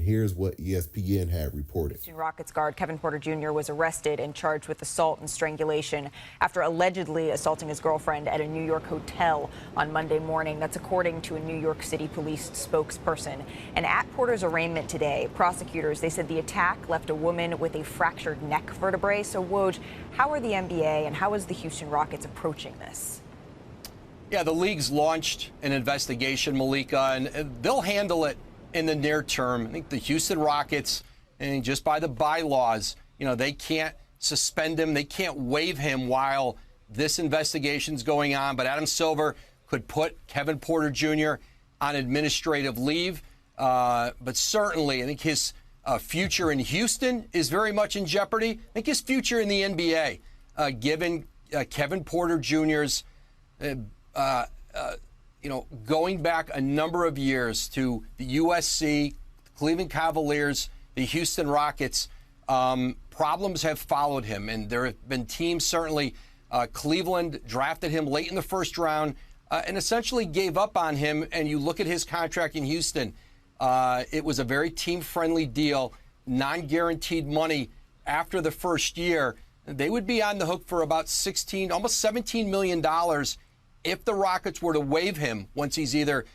here's what ESPN had reported. Houston Rockets guard Kevin Porter Jr. was arrested and charged with assault and strangulation after allegedly assaulting his girlfriend at a New York hotel on Monday morning. That's according to a New York City police spokesperson. And at Porter's arraignment today, prosecutors, they said the attack left a woman with a fractured neck vertebrae. So, Woj, how are the NBA and how is the Houston Rockets approaching this? Yeah, the league's launched an investigation, Malika, and they'll handle it in the near term. I think the Houston Rockets, and just by the bylaws, they can't suspend him. They can't waive him while this investigation's going on. But Adam Silver could put Kevin Porter Jr. on administrative leave. But certainly, I think his future in Houston is very much in jeopardy. I think his future in the NBA, given Kevin Porter Jr.'s going back a number of years to the USC, Cleveland Cavaliers, the Houston Rockets, problems have followed him. And there have been teams, certainly Cleveland drafted him late in the first round and essentially gave up on him. And you look at his contract in Houston, it was a very team-friendly deal, non-guaranteed money after the first year. They would be on the hook for about almost $17 million if the Rockets were to waive him once he's either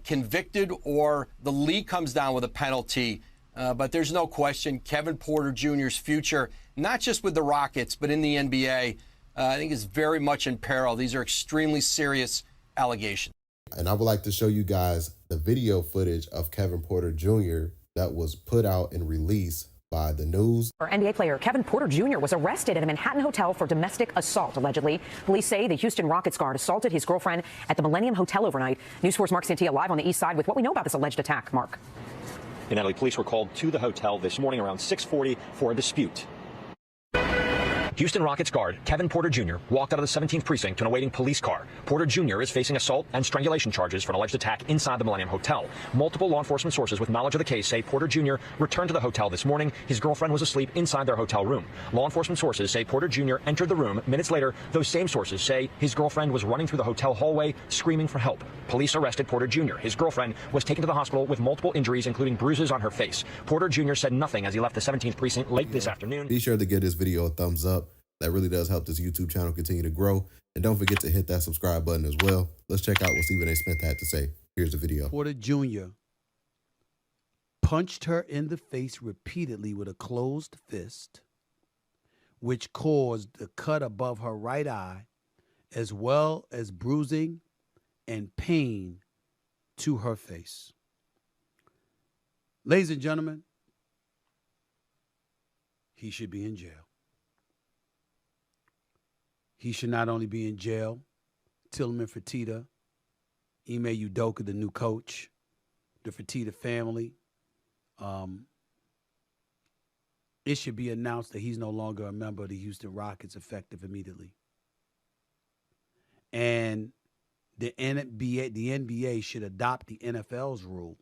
convicted or the league comes down with a penalty. But there's no question Kevin Porter Jr.'s future, not just with the Rockets, but in the NBA, I think is very much in peril. These are extremely serious allegations. And I would like to show you guys the video footage of Kevin Porter Jr. that was put out and released by the news. NBA player Kevin Porter Jr. was arrested at a Manhattan hotel for domestic assault, allegedly. Police say the Houston Rockets guard assaulted his girlfriend at the Millennium Hotel overnight. News 4's Mark Santia live on the east side with what we know about this alleged attack. Mark. And Natalie, police were called to the hotel this morning around 6:40 for a dispute. Houston Rockets guard Kevin Porter Jr. walked out of the 17th precinct to an awaiting police car. Porter Jr. is facing assault and strangulation charges for an alleged attack inside the Millennium Hotel. Multiple law enforcement sources with knowledge of the case say Porter Jr. returned to the hotel this morning. His girlfriend was asleep inside their hotel room. Law enforcement sources say Porter Jr. entered the room. Minutes later, those same sources say his girlfriend was running through the hotel hallway screaming for help. Police arrested Porter Jr. His girlfriend was taken to the hospital with multiple injuries, including bruises on her face. Porter Jr. said nothing as he left the 17th precinct late this afternoon. Be sure to give this video a thumbs up. That really does help this YouTube channel continue to grow. And don't forget to hit that subscribe button as well. Let's check out what Stephen A. Smith had to say. Here's the video. Porter Jr. punched her in the face repeatedly with a closed fist, which caused a cut above her right eye, as well as bruising and pain to her face. Ladies and gentlemen, he should be in jail. He should not only be in jail, Tillman Fertitta, Ime Udoka, the new coach, the Fertitta family. It should be announced that he's no longer a member of the Houston Rockets effective immediately. And the NBA should adopt the NFL's rule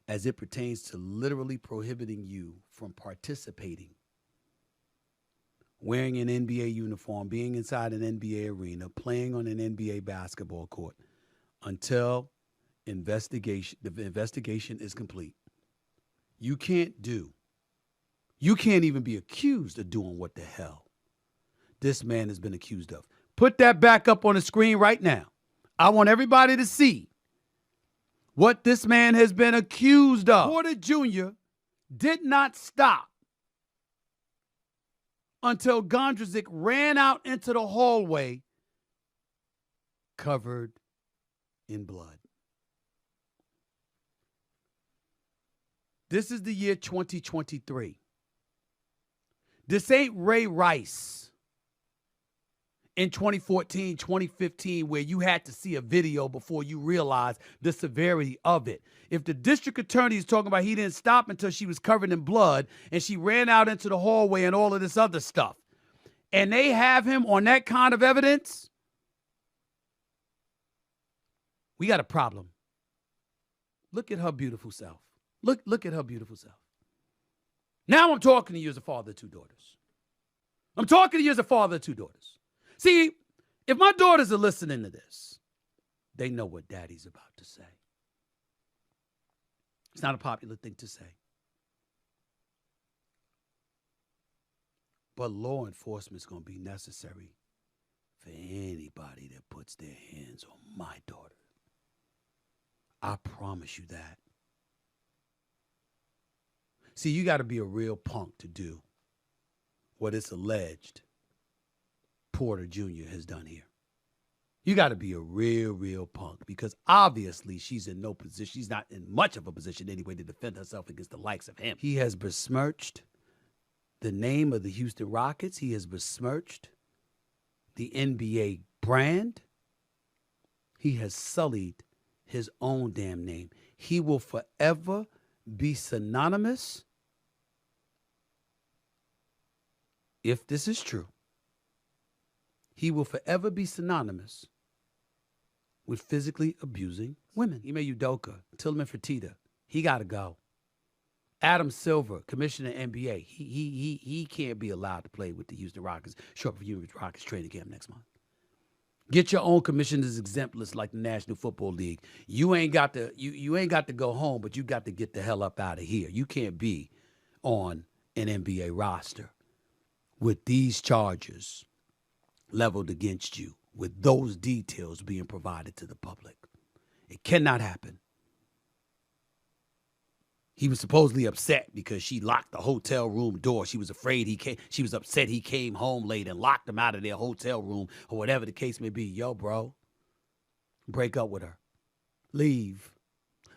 as it pertains to literally prohibiting you from participating, wearing an NBA uniform, being inside an NBA arena, playing on an NBA basketball court until the investigation is complete. You can't even be accused of doing what the hell this man has been accused of. Put that back up on the screen right now. I want everybody to see what this man has been accused of. Porter Jr. did not stop until Gondrezick ran out into the hallway covered in blood. This is the year 2023. This ain't Ray Rice in 2014, 2015, where you had to see a video before you realized the severity of it. If the district attorney is talking about he didn't stop until she was covered in blood and she ran out into the hallway and all of this other stuff, and they have him on that kind of evidence, we got a problem. Look at her beautiful self. Look at her beautiful self. Now I'm talking to you as a father of two daughters. I'm talking to you as a father of two daughters. See, if my daughters are listening to this, they know what daddy's about to say. It's not a popular thing to say. But law enforcement is going to be necessary for anybody that puts their hands on my daughter. I promise you that. See, you got to be a real punk to do what it's alleged Porter Jr. has done here. You got to be a real punk, because obviously she's in no position. She's not in much of a position anyway to defend herself against the likes of him. He has besmirched the name of the Houston Rockets. He has besmirched the NBA brand. He has sullied his own damn name. He will forever be synonymous, if this is true, he will forever be synonymous with physically abusing women. Ime Udoka, Tillman Fertitta, he got to go. Adam Silver, commissioner of NBA, he can't be allowed to play with the Houston Rockets. Show up for Houston Rockets training camp next month. Get your own commissioners exempt list like the National Football League. You ain't got to go home, but you got to get the hell up out of here. You can't be on an NBA roster with these charges leveled against you, with those details being provided to the public. It cannot happen. He was supposedly upset because she locked the hotel room door. She was afraid she was upset he came home late and locked him out of their hotel room, or whatever the case may be. Yo, bro, break up with her. Leave.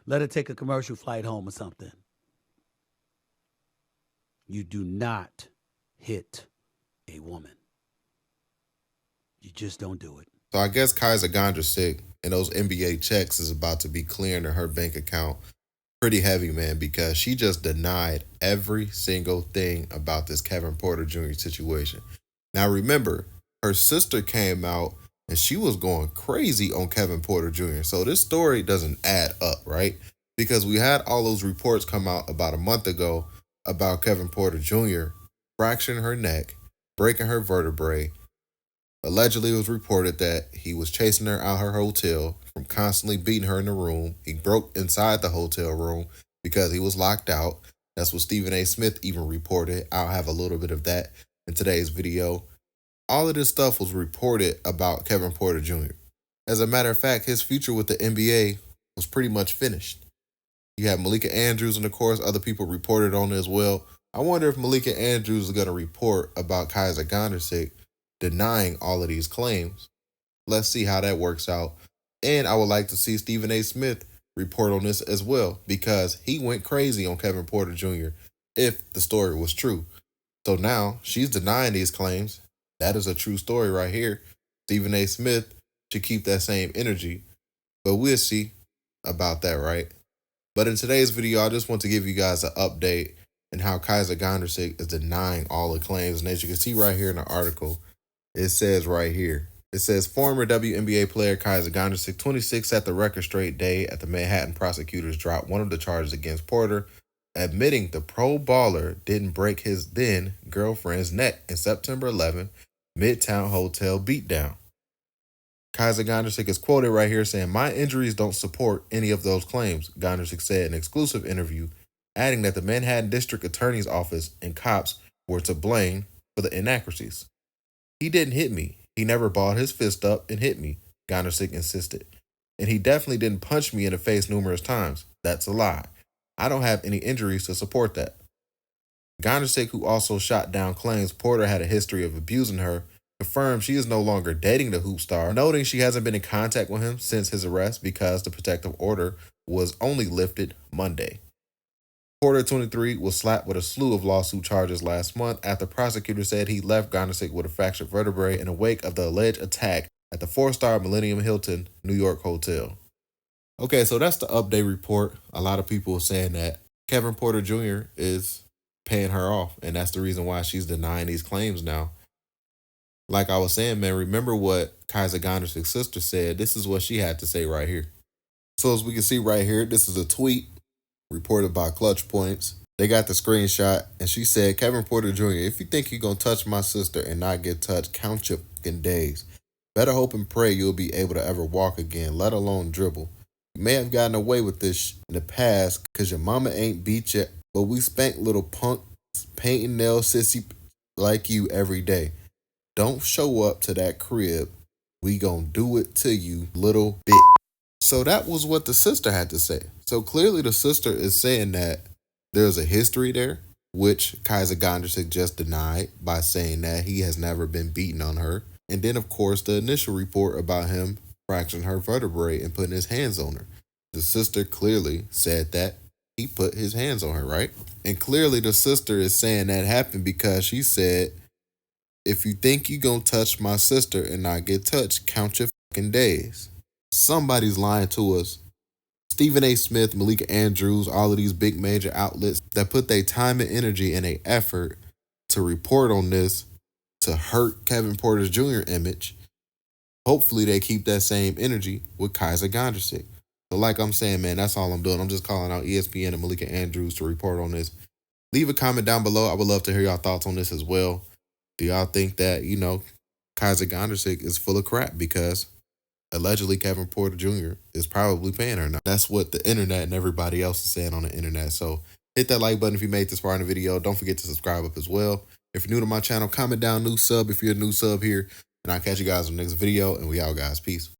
Let her take a commercial flight home or something. You do not hit a woman. You just don't do it. So I guess Kysre Gondrezick and those NBA checks is about to be clearing to her bank account pretty heavy, man, because she just denied every single thing about this Kevin Porter Jr. situation. Now, remember, her sister came out and she was going crazy on Kevin Porter Jr. So this story doesn't add up, right? Because we had all those reports come out about a month ago about Kevin Porter Jr. fracturing her neck, breaking her vertebrae. Allegedly, it was reported that he was chasing her out her hotel from constantly beating her in the room. He broke inside the hotel room because he was locked out. That's what Stephen A. Smith even reported. I'll have a little bit of that in today's video. All of this stuff was reported about Kevin Porter Jr. As a matter of fact, his future with the NBA was pretty much finished. You have Malika Andrews, and of course, other people reported on it as well. I wonder if Malika Andrews is going to report about Kysre Gondrezick denying all of these claims. Let's see how that works out. And I would like to see Stephen A. Smith report on this as well, because he went crazy on Kevin Porter Jr. if the story was true. So now she's denying these claims. That is a true story right here. Stephen A. Smith should keep that same energy, but we'll see about that, right? But in today's video, I just want to give you guys an update on how Kysre Gondrezick is denying all the claims. And as you can see right here in the article, it says right here, it says former WNBA player Kysre Gondrezick, 26, set the record straight day at the Manhattan prosecutors dropped one of the charges against Porter, admitting the pro baller didn't break his then girlfriend's neck in September 11 Midtown Hotel beatdown. Kysre Gondrezick is quoted right here saying, "My injuries don't support any of those claims," Gondrezick said in an exclusive interview, adding that the Manhattan District Attorney's Office and cops were to blame for the inaccuracies. "He didn't hit me. He never balled his fist up and hit me," Gondrezick insisted. "And he definitely didn't punch me in the face numerous times. That's a lie. I don't have any injuries to support that." Gondrezick, who also shot down claims Porter had a history of abusing her, confirmed she is no longer dating the hoop star, noting she hasn't been in contact with him since his arrest because the protective order was only lifted Monday. Porter, 23, was slapped with a slew of lawsuit charges last month after prosecutors said he left Gondrezick with a fractured vertebrae in the wake of the alleged attack at the 4-star Millennium Hilton, New York hotel. Okay, so that's the update report. A lot of people are saying that Kevin Porter Jr. is paying her off, and that's the reason why she's denying these claims now. Like I was saying, man, remember what Kysre Gondrezick's sister said. This is what she had to say right here. So as we can see right here, this is a tweet reported by Clutch Points. They got the screenshot, and she said, "Kevin Porter Jr., if you think you're going to touch my sister and not get touched, count your fucking days. Better hope and pray you'll be able to ever walk again, let alone dribble. You may have gotten away with this in the past because your mama ain't beat you, but we spank little punks, painting nail sissy like you every day. Don't show up to that crib. We gonna do it to you, little bitch. So that was what the sister had to say. So clearly the sister is saying that there's a history there, which Kysre Gondrezick just denied by saying that he has never been beaten on her. And then, of course, the initial report about him fracturing her vertebrae and putting his hands on her. The sister clearly said that he put his hands on her, right? And clearly the sister is saying that happened because she said, if you think you gonna touch my sister and not get touched, count your fucking days. Somebody's lying to us. Stephen A. Smith, Malika Andrews, all of these big major outlets that put their time and energy and their effort to report on this to hurt Kevin Porter Jr. image. Hopefully they keep that same energy with Kysre Gondrezick. So like I'm saying, man, that's all I'm doing. I'm just calling out ESPN and Malika Andrews to report on this. Leave a comment down below. I would love to hear y'all thoughts on this as well. Do y'all think that, Kysre Gondrezick is full of crap because allegedly Kevin Porter Jr. is probably paying her now? That's what the internet and everybody else is saying on the internet. So hit that like button if you made this far in the video. Don't forget to subscribe up as well. If you're new to my channel, comment down new sub if you're a new sub here. And I'll catch you guys in the next video. And we out, guys. Peace.